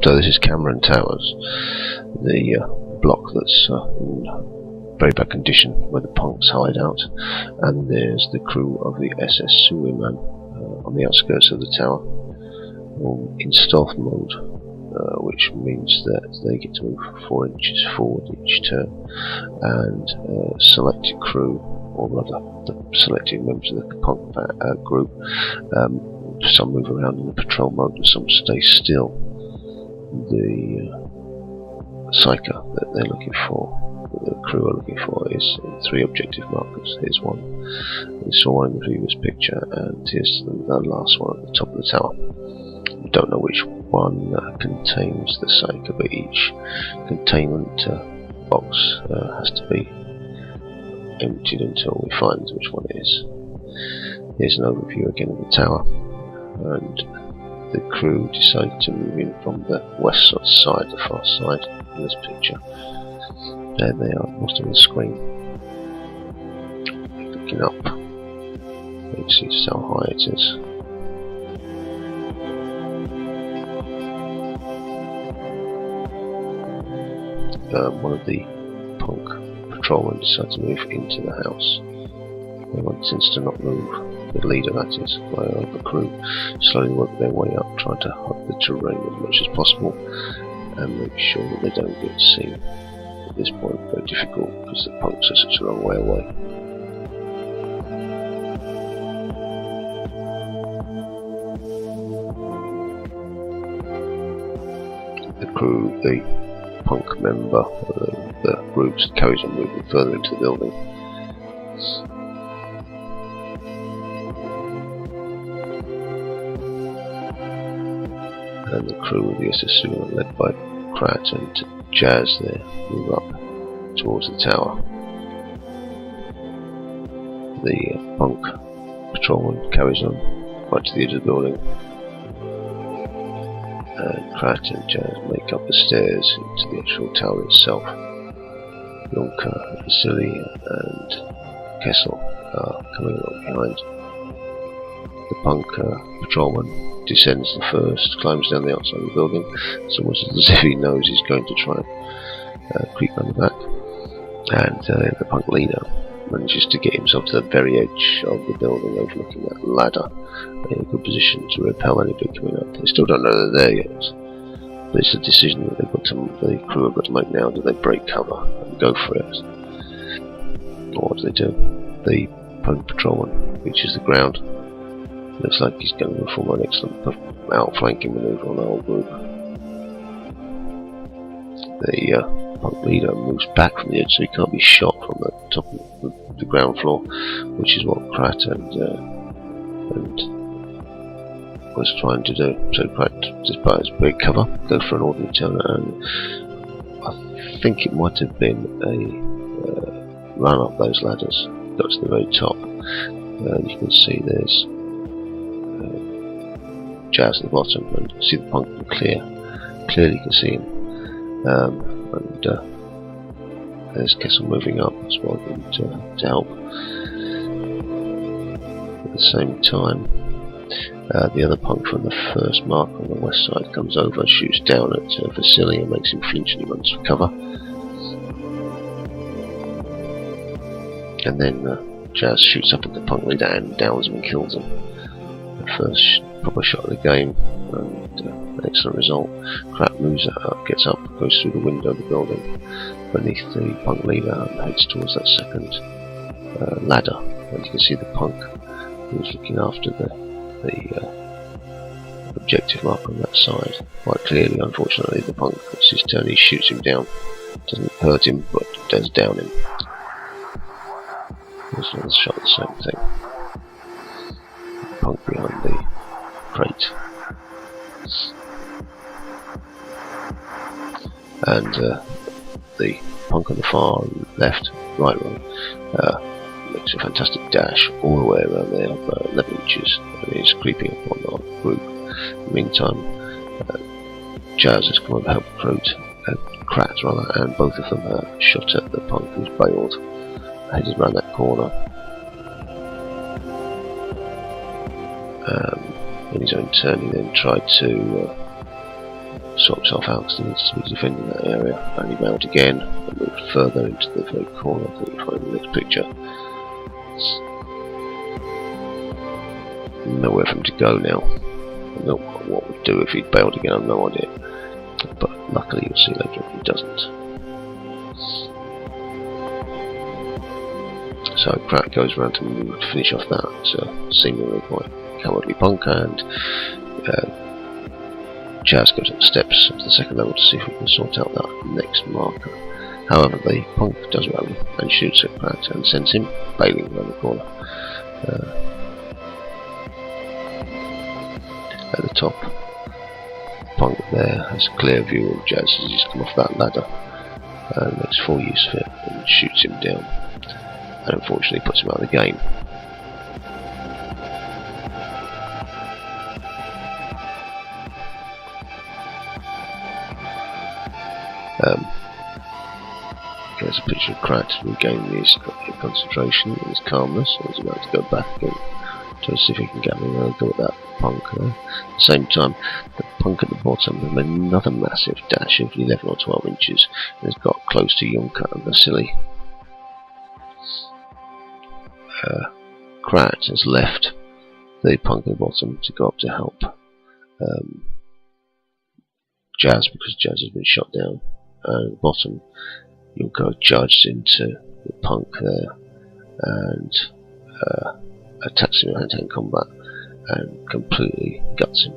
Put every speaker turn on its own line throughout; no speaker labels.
So this is Cameron Towers, the block that's in very bad condition where the punks hide out, and there's the crew of the SS Suleiman on the outskirts of the tower, all in stealth mode, which means that they get to move 4 inches forward each turn, and selected crew, or rather the selected members of the punk group, some move around in the patrol mode and some stay still. The psyker that they're looking for, that the crew are looking for, is 3 objective markers. Here's one. We saw one in the previous picture, and here's the last one at the top of the tower. We don't know which one contains the psyker, but each containment box has to be emptied until we find which one it is. Here's an overview again of the tower, and the crew decided to move in from the west side, the far side in this picture. There they are, most of the screen. Looking up, you can see just how high it is. One of the punk patrolmen decided to move into the house. Everyone tends to not move. The leader, that is, while the crew slowly work their way up, trying to hug the terrain as much as possible and make sure that they don't get seen. At this point, very difficult because the punks are such a long way away. The crew, the punk member of the groups carries on moving further into the building. And the crew of the SS Suleiman, led by Krat and Jazz there, move up towards the tower. The punk patrolman carries on right to the edge of the building, and Krat and Jazz make up the stairs into the actual tower itself. Yonka, Vasily and Kessel are coming along behind. The punk patrolman descends the first, climbs down the outside of the building. It's almost as if he knows he's going to try and creep on the back. And the punk leader manages to get himself to the very edge of the building, overlooking that ladder, in a good position to repel anybody coming up. They still don't know they're there yet, but it's a decision that the crew have got to make now. Do they break cover and go for it, or what do they do? The punk patrolman reaches the ground. Looks like he's going to perform an excellent outflanking manoeuvre on the whole group. The punk leader moves back from the edge so he can't be shot from the top of the ground floor, which is what Krat and was trying to do. So Krat, despite his big cover, go for an ordinary turn, and I think it might have been a run up those ladders, got to the very top. You can see there's Jazz at the bottom, and you can see the punk clearly you can see him, and there's Kessel moving up as well to help. At the same time, the other punk from the first mark on the west side comes over, shoots down at Vasily and makes him flinch, and he runs for cover. And then Jazz shoots up at the punk leader and downs him and kills him. The first proper shot of the game, and an excellent result. Krat moves up, gets up, goes through the window of the building beneath the punk leader and heads towards that second ladder. And you can see the punk who's looking after the objective mark on that side. Quite clearly, unfortunately, the punk, it's his turn, he shoots him down. Doesn't hurt him, but does down him. There's another shot of the same thing. The punk behind the crate. And the punk on the far left, right one, makes a fantastic dash all the way around there, about 11 inches, and he's creeping up on our group. In the meantime, Jazz has come and helped Krat rather, and both of them shot at the punk who's bailed, headed around that corner. In his own turn, he then tried to sort himself out because he needs to be defending that area, and he mount again and moved further into the very corner. I think you'll find the next picture. Nowhere for him to go now. I don't know what would do if he'd bailed again, I've no idea. But luckily you'll see later he doesn't. So Pratt goes around to finish off that seemingly quite cowardly punk, and Jazz goes up the steps of the second level to see if we can sort out that next marker. However, the punk does rally and shoots at Pratt and sends him bailing around the corner. At the top, the punk there has a clear view of Jazz as he's come off that ladder and makes full use of it and shoots him down, and unfortunately puts him out of the game. There's a picture of Krat regaining his concentration and his calmness, and he's about to go back again to see if he can get me and go at that punk. At the same time, the punk at the bottom has made another massive dash of 11 or 12 inches and has got close to Yunka and Vasily. Krat has left the punk at the bottom to go up to help Jazz, because Jazz has been shot down, and at the bottom Yunka charged into the punk there and attacks him in hand-to-hand combat and completely guts him.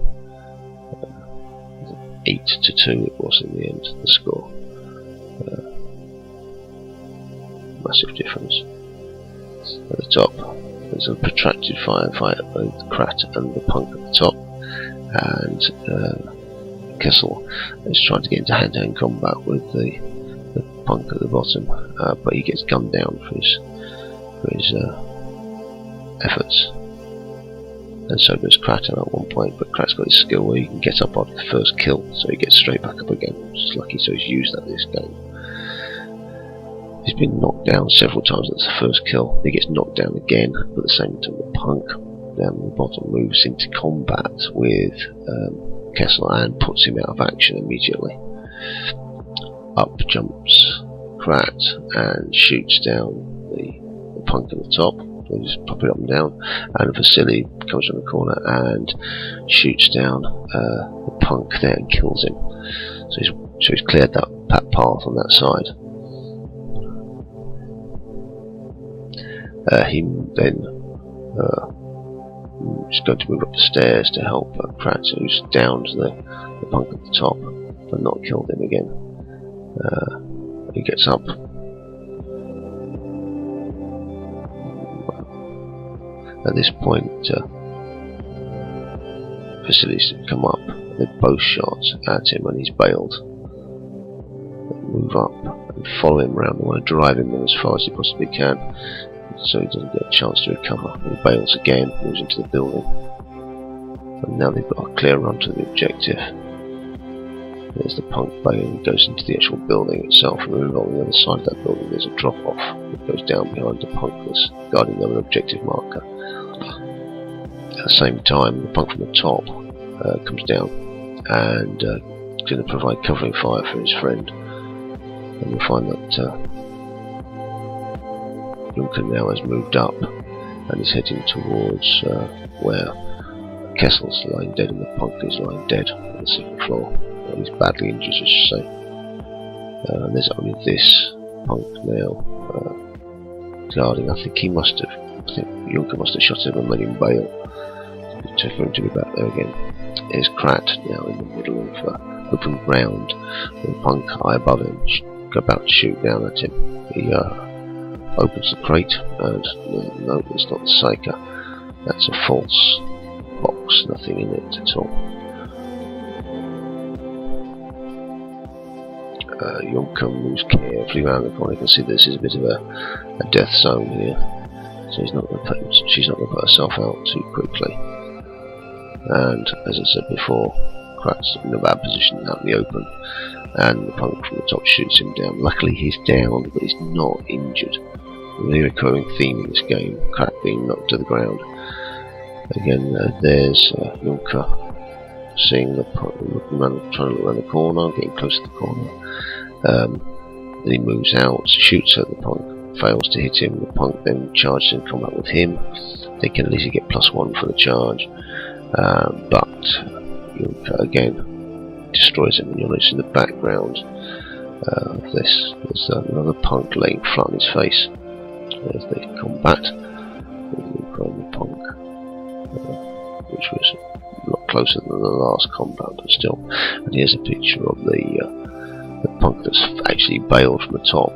8-2 it was in the end, the score. Massive difference. At the top there's a protracted firefight with Krat and the punk at the top, and Kessel is trying to get into hand-to-hand combat with the punk at the bottom, but he gets gunned down for his efforts, and so does Krat at one point. But Krat's got his skill where he can get up after the first kill, so he gets straight back up again, which is lucky, so he's used that this game. He's been knocked down several times at the first kill. He gets knocked down again, but at the same time the punk down the bottom moves into combat with Kessel and puts him out of action immediately. Up jumps Krat and shoots down the punk at the top. They just pop it up and down, and Vasily comes from the corner and shoots down the punk there and kills him. So he's cleared that path on that side. He then is going to move up the stairs to help Krat, who's downed the punk at the top, but not killed him again. He gets up. At this point, Vasily's come up. They both shot at him and he's bailed. They move up and follow him around. They want to drive him as far as he possibly can, so he doesn't get a chance to recover. He bails again, moves into the building, and now they've got a clear run to the objective. There's the punk bailing, goes into the actual building itself, and on the other side of that building there's a drop off that goes down behind the punk that's guarding the other objective marker. At the same time, the punk from the top comes down and is going to provide covering fire for his friend, and we'll find that Yunka now has moved up and is heading towards where Kessel's lying dead and the punk is lying dead on the second floor. He's badly injured, I should say. There's only this punk now guarding. I think Yunka must have shot him and made him bail for him to be back there again. There's Krat now in the middle of open ground with the punk high above him, about to shoot down at him. He opens the crate and no, it's not the psyker. That's a false box, nothing in it at all. Yunka moves carefully around the corner. You can see this is a bit of a death zone here, so she's not going to put herself out too quickly. And as I said before, Krat's in a bad position out in the open, and the punk from the top shoots him down. Luckily he's down, but he's not injured. The recurring theme in this game, Krat being knocked to the ground. Again, there's Yunka seeing the punk, trying to look around the corner, getting close to the corner. Then he moves out, shoots at the punk, fails to hit him. The punk then charges in combat with him. They can at least get +1 for the charge, but Yunka again destroys him. And you'll notice in the background of this, there's another punk laying flat on his face. There's the combat with Yunka and the punk, which was a lot closer than the last combat, but still. And here's a picture of the punk that's actually bailed from the top,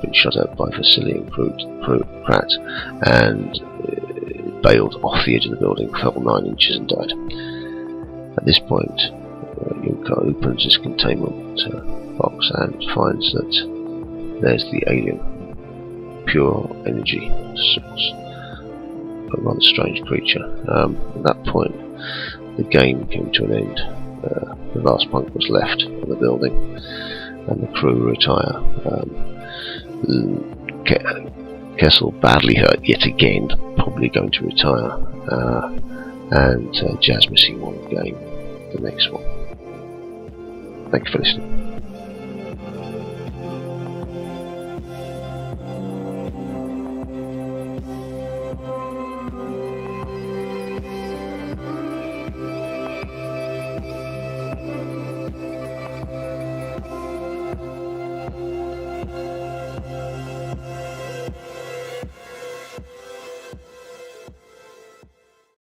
been shot out by Vasily and Krat, and bailed off the edge of the building, fell 9 inches and died. At this point, Yunka opens his containment box and finds that there's the alien pure energy source, a rather strange creature. At that point, the game came to an end. The last punk was left on the building, and the crew retire. Kessel, badly hurt yet again, probably going to retire, and Jazz missing one game, the next one. Thank you for listening.